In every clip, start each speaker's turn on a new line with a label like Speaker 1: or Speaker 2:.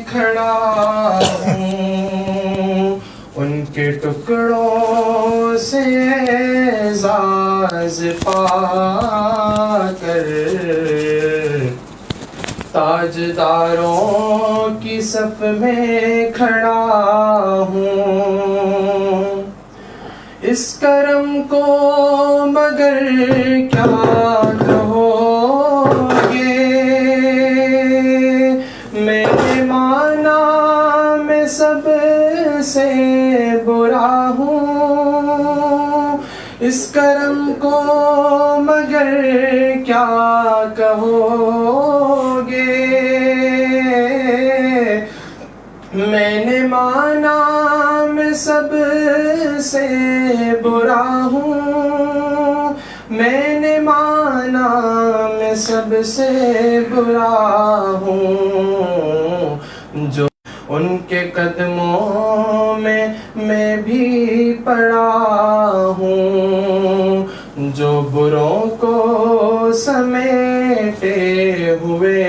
Speaker 1: کھڑا ہوں، ان کے ٹکڑوں سے اعزاز پا کر تاجداروں کی صف میں کھڑا ہوں۔ اس کرم کو مگر کیا کہو گے، میں نے مانا میں سب سے برا ہوں۔ اس کرم کو مگر کیا کہو گے، میں نے مانا میں سب سے برا ہوں۔ میں نے مانا میں سب سے برا ہوں، جو ان کے قدموں میں بھی پڑا ہوں، جو بروں کو سمیٹے ہوئے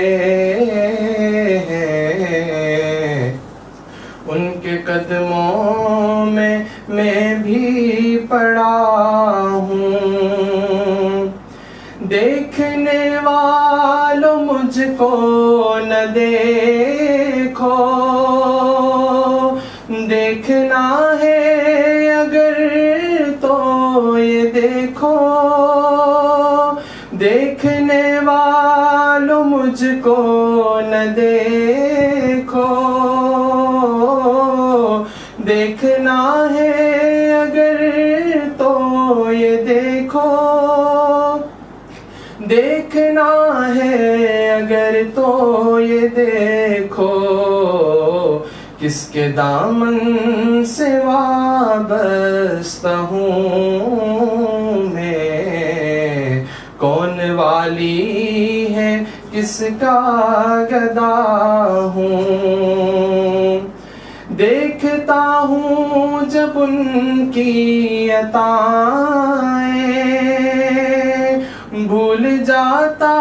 Speaker 1: ہیں، ان کے قدموں میں بھی پڑا ہوں۔ دیکھنے والوں مجھ کو نہ دیکھو، دیکھنا ہے اگر تو یہ دیکھو۔ دیکھنے والوں مجھ کو نہ دیکھو، دیکھنا ہے اگر تو یہ دیکھو۔ دیکھنا ہے اگر تو یہ دیکھو، کس کے دامن سے وابستہ ہوں میں، کون والی ہے کس کا گدا ہوں۔ دیکھتا ہوں جب ان کی عطائیں، بھول جاتا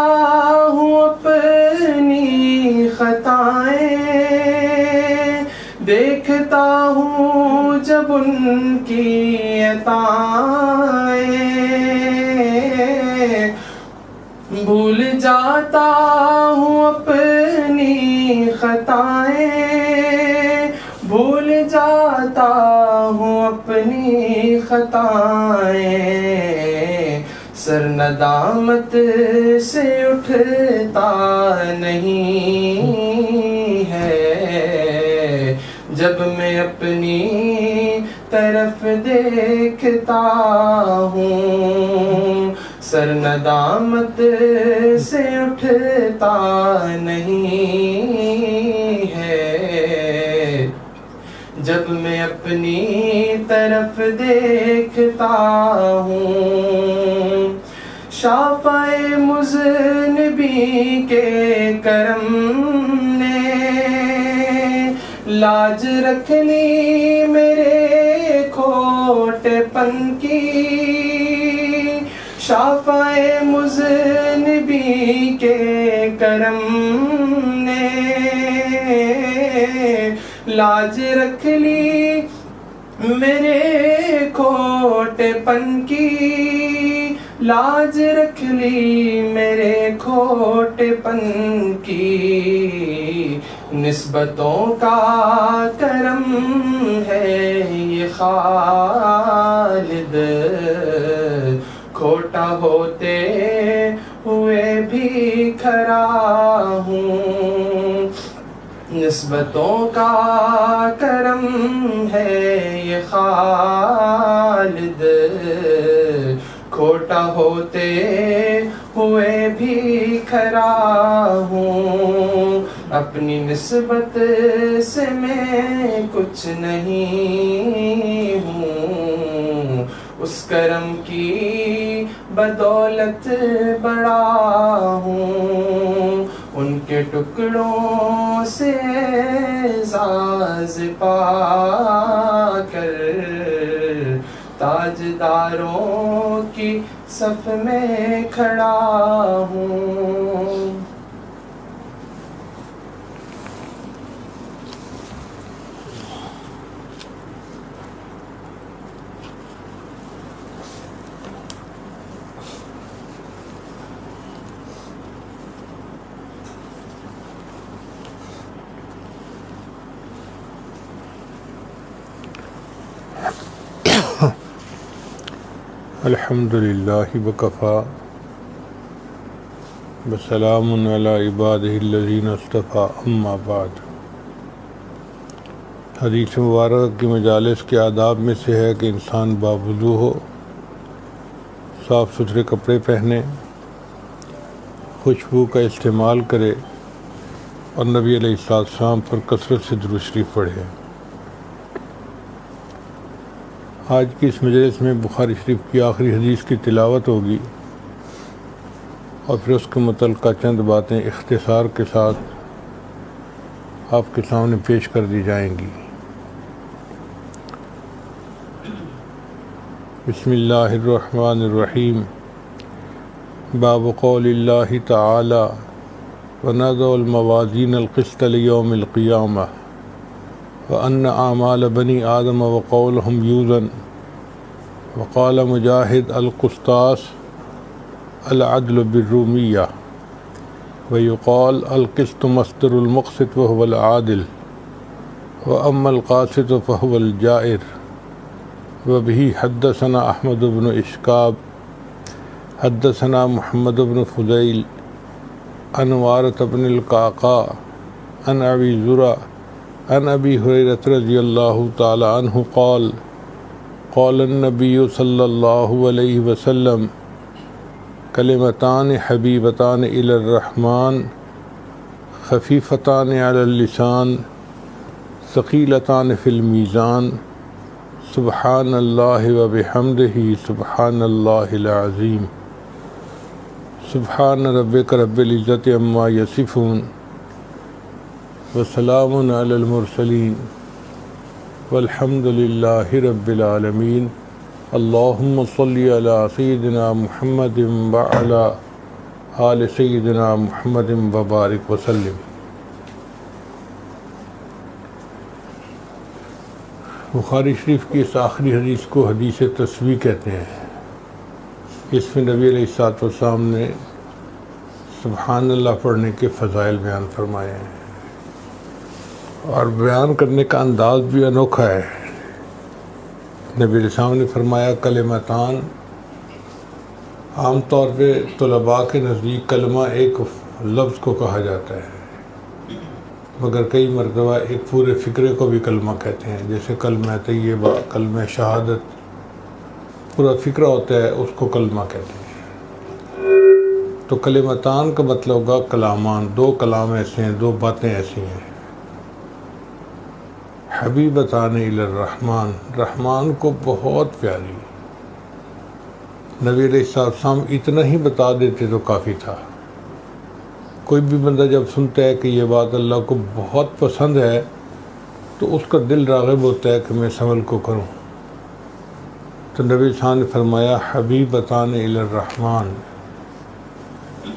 Speaker 1: ہوں اپنی خطائیں۔ دیکھتا ہوں جب ان کی عطائیں، بھول جاتا ہوں اپنی خطائیں، بھول جاتا ہوں اپنی خطائیں۔ سر ندامت سے اٹھتا نہیں ہے، جب میں اپنی طرف دیکھتا ہوں۔ سر ندامت سے اٹھتا نہیں ہے، جب میں اپنی طرف دیکھتا ہوں۔ شافع مذنبی کے کرم نے لاج رکھ لی میرے کھوٹے پن کی۔ شافع مذنبی کے کرم نے لاج رکھ لی میرے کھوٹے پن کی، لاج رکھ لی میرے کھوٹے پن کی۔ نسبتوں کا کرم ہے یہ خالد، کھوٹا ہوتے ہوئے بھی کھرا ہوں۔ نسبتوں کا کرم ہے یہ خالد، کھوٹا ہوتے ہوئے بھی کھرا ہوں۔ اپنی نسبت سے میں کچھ نہیں ہوں، اس کرم کی بدولت بڑا ہوں۔ ان کے ٹکڑوں سے اعزاز پا کر تاجداروں کی صف میں کھڑا ہوں۔
Speaker 2: الحمد للہ وکفیٰ وسلام علی عبادہ الذین اصطفیٰ اما بعد۔ حدیث مبارک کی مجالس کے آداب میں سے ہے کہ انسان باوضو ہو، صاف ستھرے کپڑے پہنے، خوشبو کا استعمال کرے اور نبی علیہ السلام پر کثرت سے درود شریف پڑھے۔ آج کی اس مجلس میں بخاری شریف کی آخری حدیث کی تلاوت ہوگی اور پھر اس کے متعلقہ چند باتیں اختصار کے ساتھ آپ کے سامنے پیش کر دی جائیں گی۔ بسم اللہ الرحمن الرحیم۔ باب قول اللہ تعالی وَنَضَعُ الْمَوَازِينَ الْقِسْطَ لِيَوْمِ الْقِيَامَةِ وَأَنَّ أَعْمَالَ بَنِي آدَمَ وَقَوْلُهُمْ يُوزَنُ۔ وقال مجاہد القسطاس العدل بالرومیہ ويقال القسط مصدر المقسط وهو العادل وأما القاسط فهو الجائر۔ وبه حدثنا أحمد بن إشكاب حدثنا محمد بن فضيل عن وارث بن القعقاع عن أبي زرع عن أبي هريرة رضي الله تعالى عنه قال قال النبي صلى الله عليه وسلم كلمتان حبيبتان إلى الرحمن خفيفتان على اللسان ثقيلتان في الميزان سبحان الله وبحمده سبحان الله العظيم سبحان ربك رب العزة عما يصفون وسلام على المرسلين والحمد للہ رب العالمین۔ اللہم صلی علی سیدنا محمد وعلی آل سیدنا محمد وبارک وسلم۔ بخاری شریف کی اس آخری حدیث کو حدیث تسویح کہتے ہیں۔ اس میں نبی علیہ السلام نے سبحان اللہ پڑھنے کے فضائل بیان فرمائے ہیں اور بیان کرنے کا انداز بھی انوکھا ہے۔ نبی علیہ السلام نے فرمایا کلمتان، عام طور پہ طلباء کے نزدیک کلمہ ایک لفظ کو کہا جاتا ہے، مگر کئی مرتبہ ایک پورے فکرے کو بھی کلمہ کہتے ہیں، جیسے کلمہ طیبہ، کلمہ شہادت، پورا فکرہ ہوتا ہے، اس کو کلمہ کہتے ہیں۔ تو کلمتان کا مطلب ہوگا کلامان، دو کلام ایسے ہیں، دو باتیں ایسی ہیں۔ حبیبتان الی الرحمن، رحمان کو بہت پیاری۔ نبی علیہ السلام اتنا ہی بتا دیتے تو کافی تھا۔ کوئی بھی بندہ جب سنتا ہے کہ یہ بات اللہ کو بہت پسند ہے تو اس کا دل راغب ہوتا ہے کہ میں اس عمل کو کروں۔ تو نبی علیہ السلام نے فرمایا حبیبتان الی الرحمن،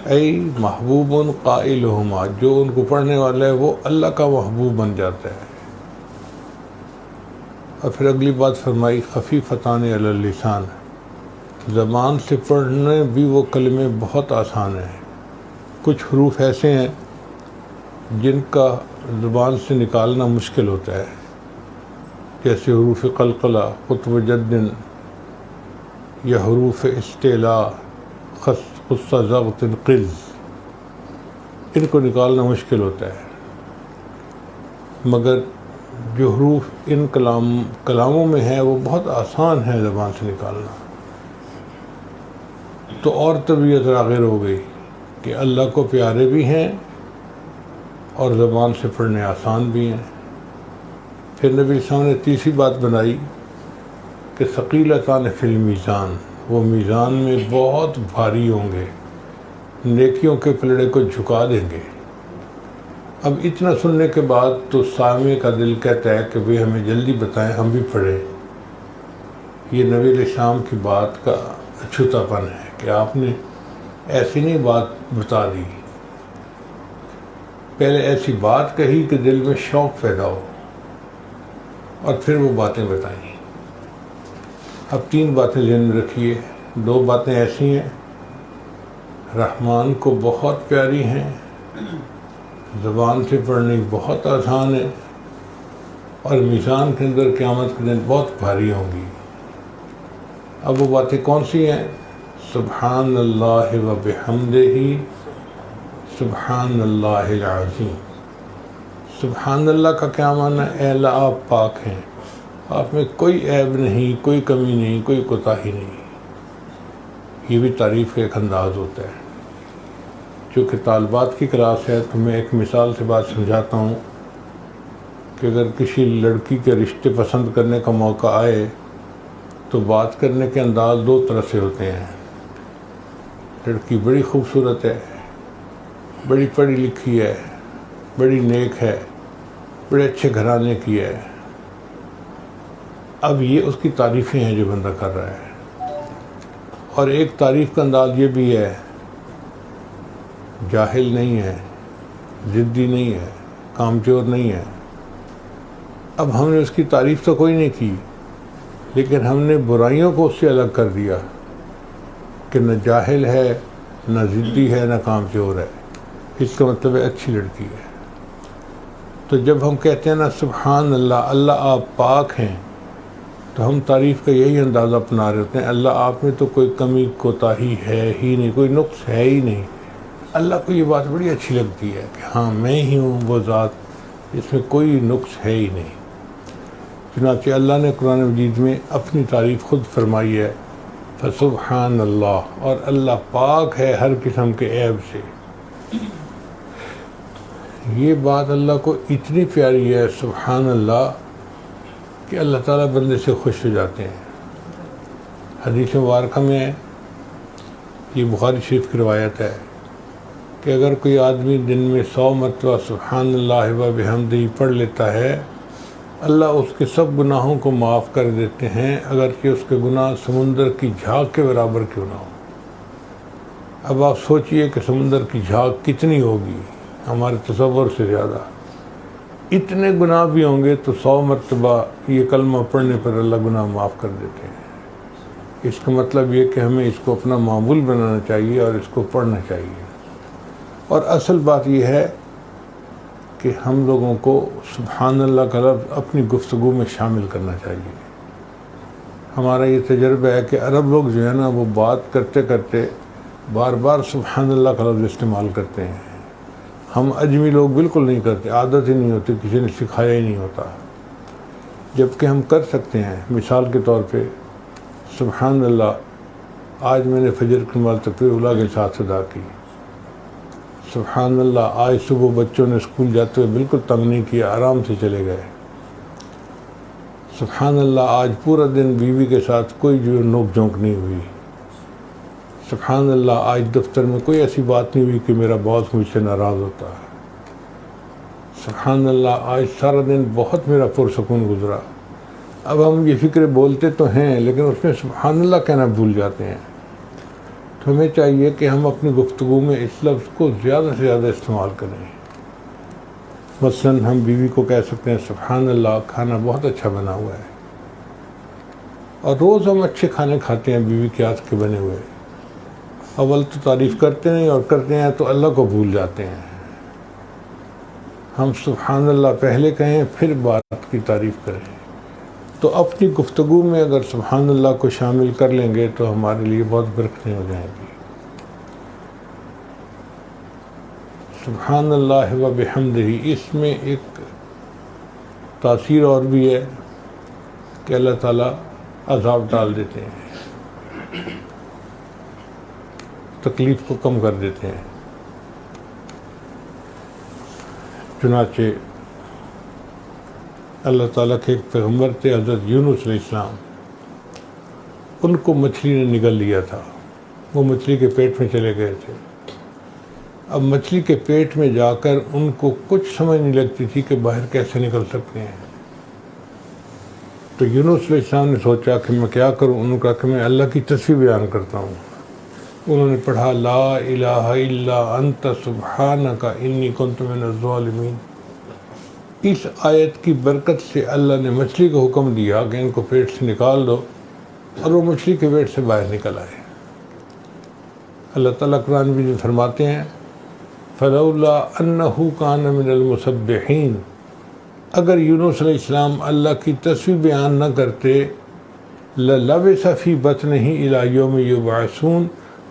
Speaker 2: اے محبوب قائلہما، جو ان کو پڑھنے والا ہے وہ اللہ کا محبوب بن جاتا ہے۔ اور پھر اگلی بات فرمائی خفیفتان علی اللسان، زبان سے پڑھنے بھی وہ کلمے بہت آسان ہیں۔ کچھ حروف ایسے ہیں جن کا زبان سے نکالنا مشکل ہوتا ہے، جیسے حروف قلقلہ، قطب جد یا حروف استعلاء، خص ضغط قز، ان کو نکالنا مشکل ہوتا ہے، مگر جو حروف ان کلاموں میں ہے وہ بہت آسان ہے زبان سے نکالنا۔ تو اور طبیعت راغب ہو گئی کہ اللہ کو پیارے بھی ہیں اور زبان سے پڑھنے آسان بھی ہیں۔ پھر نبی صلی اللہ علیہ وسلم نے تیسری بات بنائی کہ ثقیلتان فی المیزان، وہ میزان میں بہت بھاری ہوں گے، نیکیوں کے پلڑے کو جھکا دیں گے۔ اب اتنا سننے کے بعد تو سامع کا دل کہتا ہے کہ بھئی ہمیں جلدی بتائیں، ہم بھی پڑھیں۔ یہ نبی علیہ السلام کی بات کا اچھوتا پن ہے کہ آپ نے ایسی نہیں بات بتا دی، پہلے ایسی بات کہی کہ دل میں شوق پیدا ہو اور پھر وہ باتیں بتائیں۔ اب تین باتیں ذہن میں رکھیے، دو باتیں ایسی ہیں رحمان کو بہت پیاری ہیں، زبان سے پڑھنے بہت آسان ہے، اور میزان کے اندر قیامت کے دن بہت بھاری ہوں گی۔ اب وہ باتیں کون سی ہیں؟ سبحان اللہ و بحمدہ، سبحان اللہ العظیم۔ سبحان اللہ کا کیا معنی ہے؟ اے اللہ آپ پاک ہیں، آپ میں کوئی عیب نہیں، کوئی کمی نہیں، کوئی کوتاہی نہیں۔ یہ بھی تعریف کا ایک انداز ہوتا ہے۔ چونکہ طالبات کی کلاس ہے تو میں ایک مثال سے بات سمجھاتا ہوں کہ اگر کسی لڑکی کے رشتے پسند کرنے کا موقع آئے تو بات کرنے کے انداز دو طرح سے ہوتے ہیں۔ لڑکی بڑی خوبصورت ہے، بڑی پڑھی لکھی ہے، بڑی نیک ہے، بڑے اچھے گھرانے کی ہے۔ اب یہ اس کی تعریفیں ہیں جو بندہ کر رہا ہے، اور ایک تعریف کا انداز یہ بھی ہے، جاہل نہیں ہے، ضدی نہیں ہے، کامچور نہیں ہے۔ اب ہم نے اس کی تعریف تو کوئی نہیں کی، لیکن ہم نے برائیوں کو اس سے الگ کر دیا کہ نہ جاہل ہے، نہ ضدی ہے، نہ کامچور ہے۔ اس کا مطلب ہے اچھی لڑکی ہے۔ تو جب ہم کہتے ہیں نا سبحان اللہ، اللہ آپ پاک ہیں، تو ہم تعریف کا یہی انداز اپنا رہے ہوتے ہیں۔ اللہ آپ میں تو کوئی کمی کوتاہی ہے ہی نہیں، کوئی نقص ہے ہی نہیں۔ اللہ کو یہ بات بڑی اچھی لگتی ہے کہ ہاں میں ہی ہوں وہ ذات، اس میں کوئی نقص ہے ہی نہیں۔ چنانچہ اللہ نے قرآن مجید میں اپنی تعریف خود فرمائی ہے، فسبحان اللہ، اور اللہ پاک ہے ہر قسم کے عیب سے۔ یہ بات اللہ کو اتنی پیاری ہے سبحان اللہ کہ اللہ تعالیٰ بندے سے خوش ہو جاتے ہیں۔ حدیث مبارکہ میں ہے، یہ بخاری شریف کی روایت ہے کہ اگر کوئی آدمی دن میں 100 مرتبہ سبحان اللہ و بحمدہ پڑھ لیتا ہے، اللہ اس کے سب گناہوں کو معاف کر دیتے ہیں، اگرچہ اس کے گناہ سمندر کی جھاگ کے برابر کیوں نہ ہو۔ اب آپ سوچئے کہ سمندر کی جھاگ کتنی ہوگی، ہمارے تصور سے زیادہ۔ اتنے گناہ بھی ہوں گے تو 100 مرتبہ یہ کلمہ پڑھنے پر اللہ گناہ معاف کر دیتے ہیں۔ اس کا مطلب یہ کہ ہمیں اس کو اپنا معمول بنانا چاہیے اور اس کو پڑھنا چاہیے۔ اور اصل بات یہ ہے کہ ہم لوگوں کو سبحان اللہ کا لفظ اپنی گفتگو میں شامل کرنا چاہیے۔ ہمارا یہ تجربہ ہے کہ عرب لوگ جو ہے نا، وہ بات کرتے کرتے بار بار سبحان اللہ کا لفظ استعمال کرتے ہیں۔ ہم اجمی لوگ بالکل نہیں کرتے، عادت ہی نہیں ہوتی، کسی نے سکھایا ہی نہیں ہوتا، جبکہ ہم کر سکتے ہیں۔ مثال کے طور پہ سبحان اللہ، آج میں نے فجر کی نماز تکبیر اولیٰ کے ساتھ ادا کی۔ سبحان اللہ، آج صبح بچوں نے اسکول جاتے ہوئے بالکل تنگ نہیں کیا، آرام سے چلے گئے۔ سبحان اللہ، آج پورا دن بیوی کے ساتھ کوئی جو نوک جھونک نہیں ہوئی۔ سبحان اللہ، آج دفتر میں کوئی ایسی بات نہیں ہوئی کہ میرا باس مجھ سے ناراض ہوتا۔ سبحان اللہ، آج سارا دن بہت میرا پرسکون گزرا۔ اب ہم یہ فکر بولتے تو ہیں لیکن اس میں سبحان اللہ کہنا بھول جاتے ہیں۔ تو ہمیں چاہیے کہ ہم اپنی گفتگو میں اس لفظ کو زیادہ سے زیادہ استعمال کریں۔ مثلاً ہم بیوی کو کہہ سکتے ہیں سبحان اللہ، کھانا بہت اچھا بنا ہوا ہے۔ اور روز ہم اچھے کھانے کھاتے ہیں بیوی کے ہاتھ کے بنے ہوئے۔ اول تو تعریف کرتے نہیں، اور کرتے ہیں تو اللہ کو بھول جاتے ہیں۔ ہم سبحان اللہ پہلے کہیں پھر بات کی تعریف کریں۔ تو اپنی گفتگو میں اگر سبحان اللہ کو شامل کر لیں گے تو ہمارے لیے بہت برکتیں ہو جائیں گی۔ سبحان اللہ و بحمدہ، اس میں ایک تاثیر اور بھی ہے کہ اللہ تعالیٰ عذاب ڈال دیتے ہیں، تکلیف کو کم کر دیتے ہیں۔ چنانچہ اللہ تعالیٰ کے ایک پیغمبر تھے حضرت یونس علیہ السلام، ان کو مچھلی نے نگل لیا تھا، وہ مچھلی کے پیٹ میں چلے گئے تھے۔ اب مچھلی کے پیٹ میں جا کر ان کو کچھ سمجھ نہیں لگتی تھی کہ باہر کیسے نکل سکتے ہیں۔ تو یونس علیہ السلام نے سوچا کہ میں کیا کروں، انہوں نے کہا کہ میں اللہ کی تسبیح بیان کرتا ہوں۔ انہوں نے پڑھا لا الہ الا انت سبحانک انی کنت من الظالمین۔ اس آیت کی برکت سے اللہ نے مچھلی کو حکم دیا کہ ان کو پیٹ سے نکال دو، اور وہ مچھلی کے پیٹ سے باہر نکل آئے۔ اللہ تعالیٰ قرآن میں فرماتے ہیں فلولا انہ کان من المسبحین، اگر یونس علیہ السلام اللہ کی تسبیح بیان نہ کرتے، لَلَبِثَ فِي بَطْنِهِ إِلَى يَوْمِ يُبْعَثُونَ،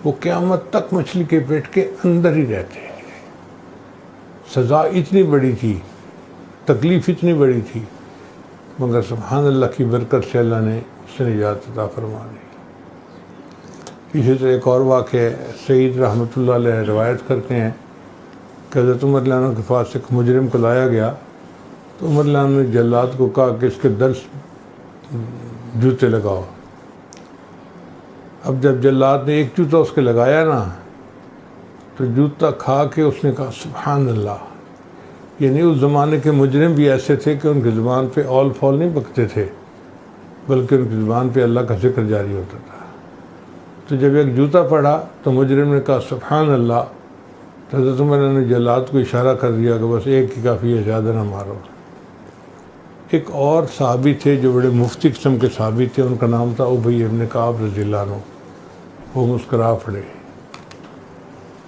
Speaker 2: وہ قیامت تک مچھلی کے پیٹ کے اندر ہی رہتے ہیں۔ سزا اتنی بڑی تھی، تکلیف اتنی بڑی تھی، مگر سبحان اللہ کی برکت سے اللہ نے اس سے نجات عطا فرما دی۔ اسی طرح ایک اور واقعہ ہے، سعید رحمۃ اللہ علیہ روایت کرتے ہیں کہ حضرت عمر رضی اللہ عنہ کے پاس ایک مجرم کو لایا گیا، تو عمر رضی اللہ عنہ نے جلاد کو کہا کہ اس کے 10 جوتے لگاؤ۔ اب جب جلاد نے ایک جوتا اس کے لگایا نا، تو جوتا کھا کے اس نے کہا سبحان اللہ، یعنی اس زمانے کے مجرم بھی ایسے تھے کہ ان کی زبان پہ اول فول نہیں بکتے تھے، بلکہ ان کی زبان پہ اللہ کا ذکر جاری ہوتا تھا۔ تو جب ایک جوتا پڑا تو مجرم نے کہا سبحان اللہ، تو حضرت عمر نے جلاد کو اشارہ کر دیا کہ بس ایک ہی کافی ہے، زیادہ نہ مارو۔ ایک اور صحابی تھے جو بڑے مفتی قسم کے صحابی تھے، ان کا نام تھا ابی ابن کعب رضی اللہ عنہ، وہ مسکرا پڑے۔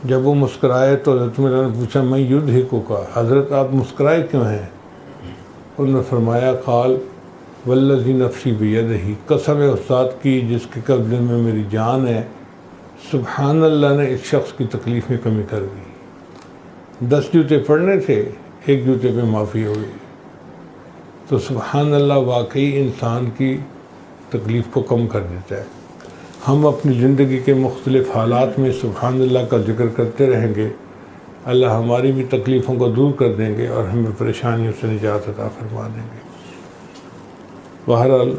Speaker 2: جب وہ مسکرائے تو حضرت عمر نے پوچھا میں یضحکو کا، حضرت آپ مسکرائے کیوں ہیں؟ انہوں نے فرمایا قال والذی نفسی بیدہ، قسم استاد کی جس کے قبضے میں میری جان ہے، سبحان اللہ نے اس شخص کی تکلیف میں کمی کر دی۔ 10 جوتے پڑھنے تھے، ایک جوتے پہ معافی ہو گئی۔ تو سبحان اللہ واقعی انسان کی تکلیف کو کم کر دیتا ہے۔ ہم اپنی زندگی کے مختلف حالات میں سبحان اللہ کا ذکر کرتے رہیں گے، اللہ ہماری بھی تکلیفوں کو دور کر دیں گے اور ہمیں پریشانیوں سے نجات عطا فرما دیں گے۔ بہرحال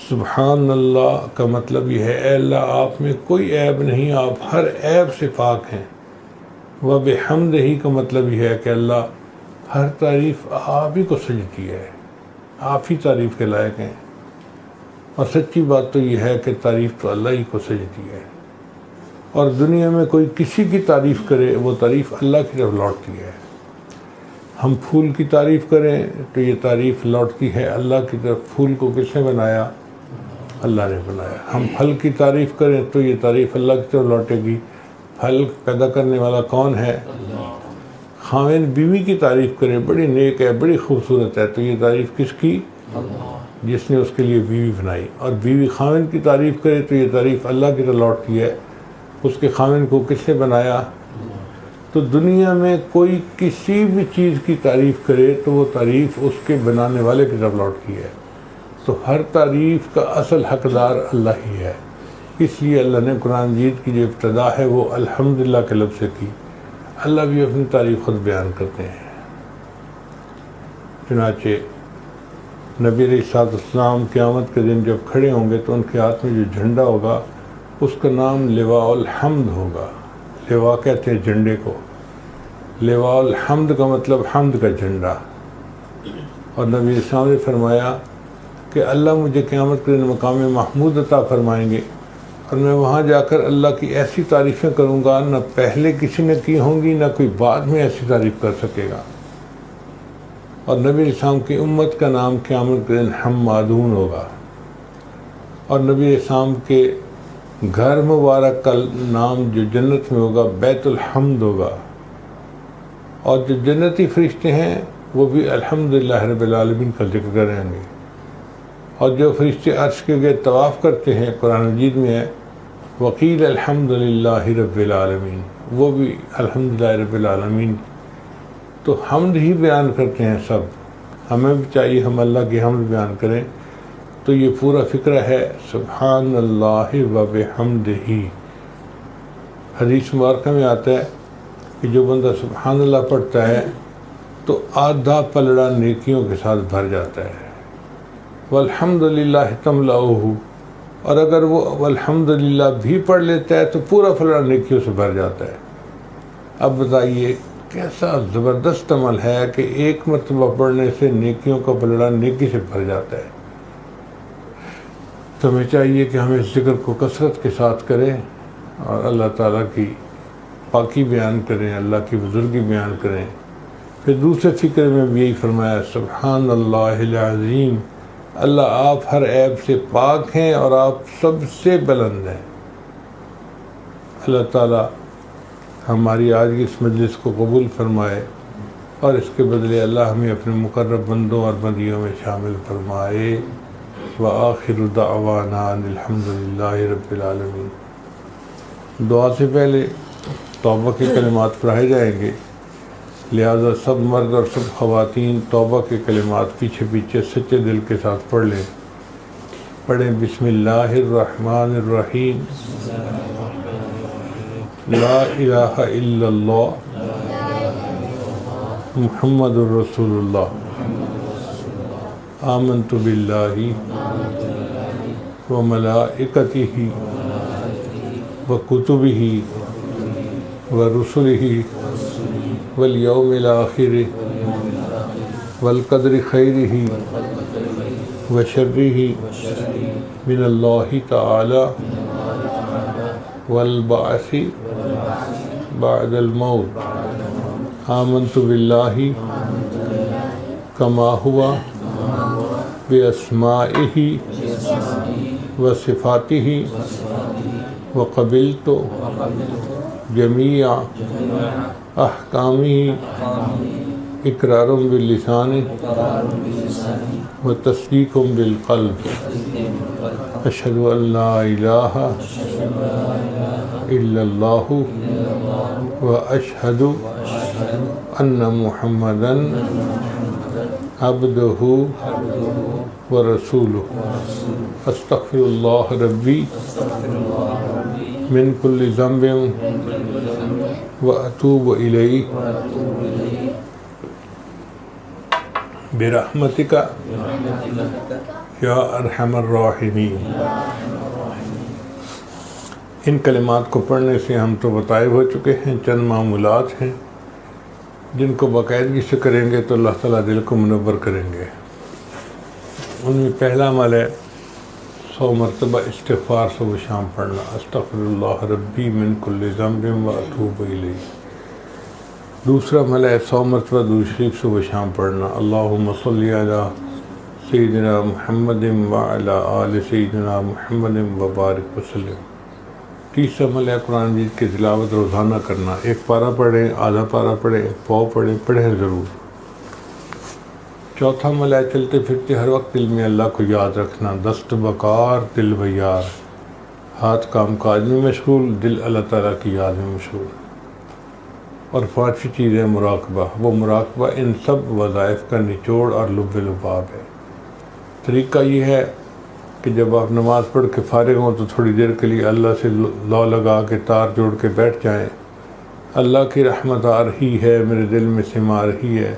Speaker 2: سبحان اللہ کا مطلب یہ ہے اے اللہ آپ میں کوئی عیب نہیں، آپ ہر عیب سے پاک ہیں۔ وَبِحَمْدِهِ کا مطلب یہ ہے کہ اللہ ہر تعریف آپ ہی کو سجتی ہے، آپ ہی تعریف کے لائق ہیں۔ اور سچی بات تو یہ ہے کہ تعریف تو اللہ ہی کو سجتی ہے، اور دنیا میں کوئی کسی کی تعریف کرے وہ تعریف اللہ کی طرف لوٹتی ہے۔ ہم پھول کی تعریف کریں تو یہ تعریف لوٹتی ہے اللہ کی طرف۔ پھول کو کس نے بنایا؟ اللہ نے بنایا۔ ہم پھل کی تعریف کریں تو یہ تعریف اللہ کی طرف لوٹے گی۔ پھل پیدا کرنے والا کون ہے؟ خاوند بیوی کی تعریف کرے بڑی نیک ہے، بڑی خوبصورت ہے، تو یہ تعریف کس کی؟ جس نے اس کے لیے بیوی بنائی۔ اور بیوی خاوند کی تعریف کرے تو یہ تعریف اللہ کی طرف لوٹتی ہے، اس کے خاوند کو کس نے بنایا؟ تو دنیا میں کوئی کسی بھی چیز کی تعریف کرے تو وہ تعریف اس کے بنانے والے کی طرف لوٹتی ہے۔ تو ہر تعریف کا اصل حقدار اللہ ہی ہے۔ اس لیے اللہ نے قرآن مجید کی جو ابتدا ہے وہ الحمدللہ کے لفظ سے کی۔ اللہ بھی اپنی تعریف خود بیان کرتے ہیں۔ چنانچہ نبی علیہ السلام قیامت کے دن جب کھڑے ہوں گے تو ان کے ہاتھ میں جو جھنڈا ہوگا اس کا نام لواء الحمد ہوگا۔ لواء کہتے ہیں جھنڈے کو، لواء الحمد کا مطلب حمد کا جھنڈا۔ اور نبی علیہ السلام نے فرمایا کہ اللہ مجھے قیامت کے دن مقام محمود عطا فرمائیں گے، اور میں وہاں جا کر اللہ کی ایسی تعریفیں کروں گا نہ پہلے کسی نے کی ہوں گی، نہ کوئی بعد میں ایسی تعریف کر سکے گا۔ اور نبی علیہ السلام کی امت کا نام قیامت کے دن حمادون ہوگا، اور نبی علیہ السلام کے گھر مبارک کا نام جو جنت میں ہوگا بیت الحمد ہوگا، اور جو جنتی فرشتے ہیں وہ بھی الحمدللہ رب العالمین کا ذکر کریں گے۔ اور جو فرشتے عرش کے گرد طواف کرتے ہیں قرآن مجید میں ہے وقیل الحمدللہ رب العالمین، وہ بھی الحمدللہ رب العالمین۔ تو حمد ہی بیان کرتے ہیں سب، ہمیں بھی چاہیے ہم اللہ کی حمد بیان کریں۔ تو یہ پورا فکرہ ہے سبحان اللہ و بحمدہ۔ حدیث مبارکہ میں آتا ہے کہ جو بندہ سبحان اللہ پڑھتا ہے تو آدھا پلڑا نیکیوں کے ساتھ بھر جاتا ہے، والحمدللہ تملأہ، اور اگر وہ والحمدللہ بھی پڑھ لیتا ہے تو پورا پلڑا نیکیوں سے بھر جاتا ہے۔ اب بتائیے کیسا زبردست عمل ہے کہ ایک مرتبہ پڑھنے سے نیکیوں کا پلڑا نیکی سے بھر جاتا ہے۔ تو ہمیں چاہیے کہ ہم اس ذکر کو کثرت کے ساتھ کریں اور اللہ تعالیٰ کی پاکی بیان کریں، اللہ کی بزرگی بیان کریں۔ پھر دوسرے فکر میں بھی یہی فرمایا سبحان اللہ العظیم، اللہ آپ ہر عیب سے پاک ہیں اور آپ سب سے بلند ہیں۔ اللہ تعالیٰ ہماری آج کی اس مجلس کو قبول فرمائے، اور اس کے بدلے اللہ ہمیں اپنے مقرب بندوں اور بندیوں میں شامل فرمائے۔ وآخر دعوانا ان الحمد للہ رب العالمین۔ دعا سے پہلے توبہ کے کلمات پڑھائے جائیں گے، لہذا سب مرد اور سب خواتین توبہ کے کلمات پیچھے پیچھے سچے دل کے ساتھ پڑھ لیں۔ پڑھیں بسم اللہ الرحمن الرحیم۔ لا الہ الا اللہ محمد الرسول اللہ۔ آمنت باللہ وملائکتہ وکتبہ ورسلہ والیوم الآخر والقدر خیرہ وشرہ من اللہ تعالی والبعث بعد الموت۔ آمنت باللہ کما ہوا باسمائہ وصفاتہ وقبلت جمیع احکامہ اقرار باللسان وتصدیق بالقلب۔ اشہد ان لا الہ الا اللہ واشہد ان محمدا عبدہ ورسولہ۔ استغفر اللہ ربی من کل ذنب واتوب الیہ برحمتک یا ارحم الراحمین۔ ان کلمات کو پڑھنے سے ہم تو بتائے ہو چکے ہیں، چند معمولات ہیں جن کو باقاعدگی سے کریں گے تو اللہ تعالیٰ دل کو منور کریں گے۔ ان میں پہلا عمل ہے 100 مرتبہ استغفار صبح و شام پڑھنا، استغفر اللہ ربی من کل ذنب واتوب الیہ۔ دوسرا عمل ہے 100 مرتبہ درود شریف صبح و شام پڑھنا، اللہم صلی علی سیدنا محمد وعلی آل سیدنا محمد وبارک وسلم۔ تیسرا عمل ہے قرآن مجید کی تلاوت روزانہ کرنا، ایک پارہ پڑھیں، آدھا پارہ پڑھیں، پاؤ پڑھیں ضرور۔ چوتھا عمل ہے چلتے پھرتے ہر وقت دل میں اللہ کو یاد رکھنا، دست بکار دل بیار، ہاتھ کام کاج میں مشغول، دل اللہ تعالیٰ کی یاد میں مشغول۔ اور پانچویں چیز ہے مراقبہ۔ وہ مراقبہ ان سب وظائف کا نچوڑ اور لب لباب ہے۔ طریقہ یہ ہے کہ جب آپ نماز پڑھ کے فارغ ہوں تو تھوڑی دیر کے لیے اللہ سے لو لگا کے تار جوڑ کے بیٹھ جائیں۔ اللہ کی رحمت آ رہی ہے، میرے دل میں سما رہی ہے،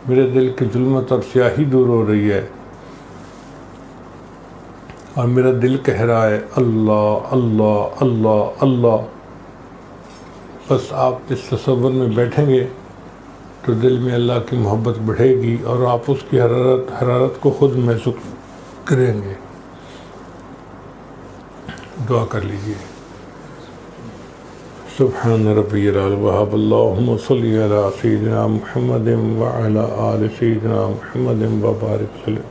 Speaker 2: میرے دل کی ظلمت اور سیاہی دور ہو رہی ہے، اور میرا دل کہہ رہا ہے اللہ اللہ اللہ اللہ۔ بس آپ اس تصور میں بیٹھیں گے تو دل میں اللہ کی محبت بڑھے گی اور آپ اس کی حرارت کو خود محسوس کریں گے۔ دعا کر لیجیے۔ سبحان ربی العلی وحب، اللہم صلی علی سیدنا محمد وعلی آل سیدنا محمد وبارک وسلم۔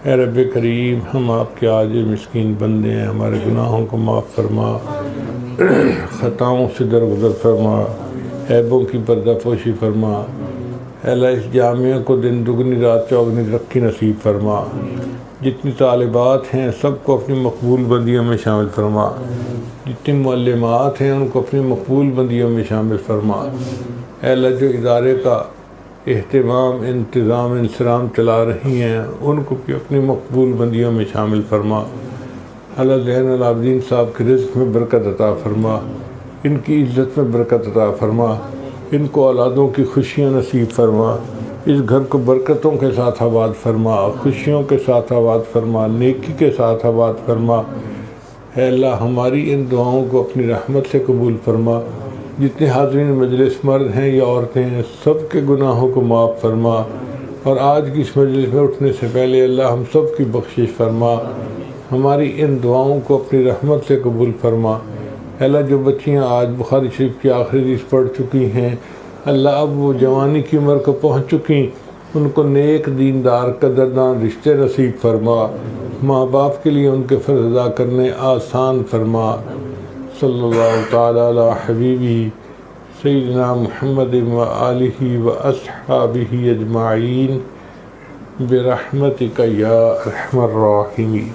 Speaker 2: اے رب کریم، ہم آپ کے عاجز مسکین بندے ہیں، ہمارے گناہوں کو معاف فرما، خطاؤں سے درگزر فرما، عیبوں کی پردہ پوشی فرما۔ اے اللہ اس جامعہ کو دن دگنی رات چوگنی ترقی نصیب فرما۔ جتنی طالبات ہیں سب کو اپنی مقبول بندیوں میں شامل فرما، جتنی معلمات ہیں ان کو اپنی مقبول بندیوں میں شامل فرما۔ اے اللہ جو ادارے کا اہتمام انتظام انصرام چلا رہی ہیں ان کو بھی اپنی مقبول بندیوں میں شامل فرما۔ اللہ زین العابدین صاحب کے رزق میں برکت عطا فرما، ان کی عزت میں برکت عطا فرما، ان کو اولادوں کی خوشیاں نصیب فرما، اس گھر کو برکتوں کے ساتھ آباد فرما، خوشیوں کے ساتھ آباد فرما، نیکی کے ساتھ آباد فرما۔ اے اللہ ہماری ان دعاؤں کو اپنی رحمت سے قبول فرما۔ جتنے حاضرین مجلس مرد ہیں یا عورتیں ہیں سب کے گناہوں کو معاف فرما، اور آج کی اس مجلس میں اٹھنے سے پہلے اللہ ہم سب کی بخشش فرما۔ ہماری ان دعاؤں کو اپنی رحمت سے قبول فرما۔ اے اللہ جو بچیاں آج بخاری شریف کی آخری حدیث پڑھ چکی ہیں، اللہ اب وہ جوانی کی عمر کو پہنچ چکی، ان کو نیک دیندار قدردان رشتے نصیب فرما، ماں باپ کے لیے ان کے فرض ادا کرنے آسان فرما۔ صلی اللہ تعالیٰ علی حبیبی سیدنا محمد و آلہ و اصحابہ اجمعین برحمتک یا ارحم الراحمین.